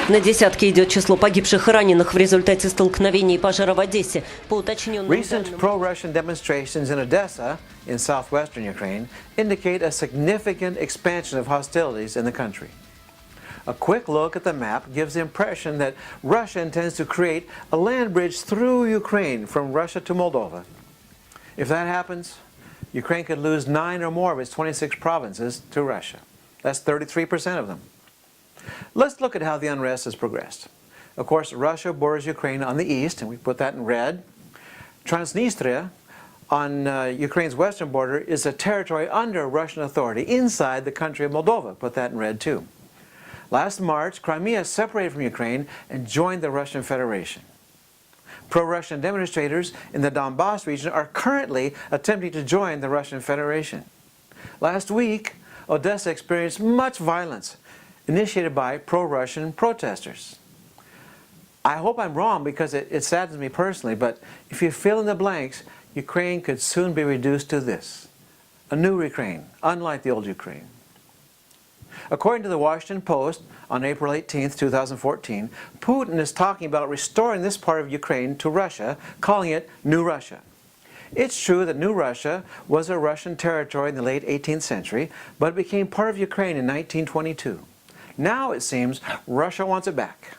На десятки идет число погибших и раненых в результате столкновений и пожара в Одессе. По уточненным Recent данным... pro-Russian demonstrations in Odessa, in southwestern Ukraine, indicate a significant expansion of hostilities in the country. A quick look at the map gives the impression that Russia intends to create a land bridge through Ukraine from Russia to Moldova. If that happens, Ukraine could lose 9 or more of its 26 provinces to Russia. That's 33% of them. Let's look at how the unrest has progressed. Of course, Russia borders Ukraine on the east, and we put that in red. Transnistria, on Ukraine's western border, is a territory under Russian authority inside the country of Moldova. Put that in red too. Last March, Crimea separated from Ukraine and joined the Russian Federation. Pro-Russian demonstrators in the Donbass region are currently attempting to join the Russian Federation. Last week, Odessa experienced much violence initiated by pro-Russian protesters. I hope I'm wrong because it saddens me personally, but if you fill in the blanks, Ukraine could soon be reduced to this: a new Ukraine, unlike the old Ukraine. According to the Washington Post, on April 18, 2014, Putin is talking about restoring this part of Ukraine to Russia, calling it New Russia. It's true that New Russia was a Russian territory in the late 18th century, but it became part of Ukraine in 1922. Now it seems Russia wants it back.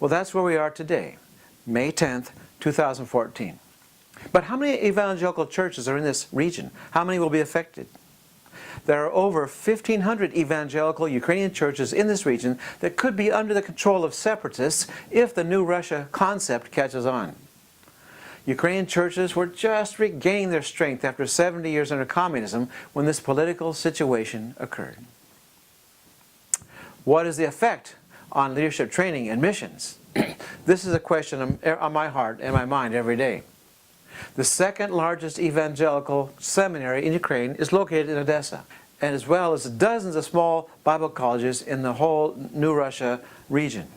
Well, that's where we are today, May 10th, 2014. But how many evangelical churches are in this region? How many will be affected? There are over 1,500 evangelical Ukrainian churches in this region that could be under the control of separatists if the New Russia concept catches on. Ukrainian churches were just regaining their strength after 70 years under communism when this political situation occurred. What is the effect on leadership training and missions? This is a question on my heart and my mind every day. The second largest evangelical seminary in Ukraine is located in Odessa, and as well as dozens of small Bible colleges in the whole New Russia region.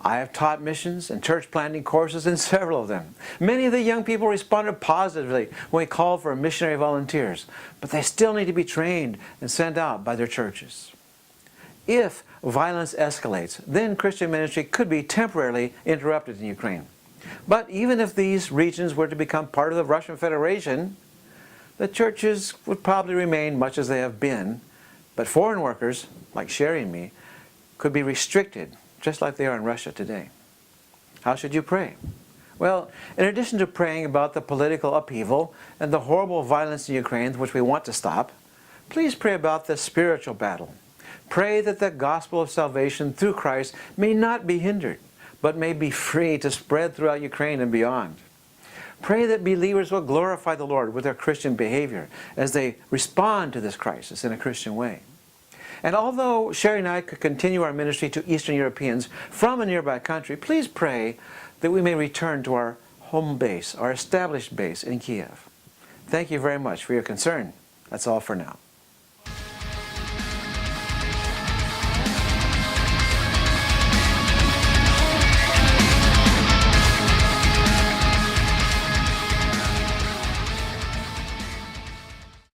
I have taught missions and church planting courses in several of them. Many of the young people responded positively when we called for missionary volunteers, but they still need to be trained and sent out by their churches. If violence escalates, then Christian ministry could be temporarily interrupted in Ukraine. But even if these regions were to become part of the Russian Federation, the churches would probably remain much as they have been, but foreign workers, like Sherry and me, could be restricted, just like they are in Russia today. How should you pray? Well, in addition to praying about the political upheaval and the horrible violence in Ukraine, which we want to stop, please pray about the spiritual battle. Pray that the gospel of salvation through Christ may not be hindered, but may be free to spread throughout Ukraine and beyond. Pray that believers will glorify the Lord with their Christian behavior as they respond to this crisis in a Christian way. And although Sherry and I could continue our ministry to Eastern Europeans from a nearby country, please pray that we may return to our home base, our established base in Kiev. Thank you very much for your concern. That's all for now.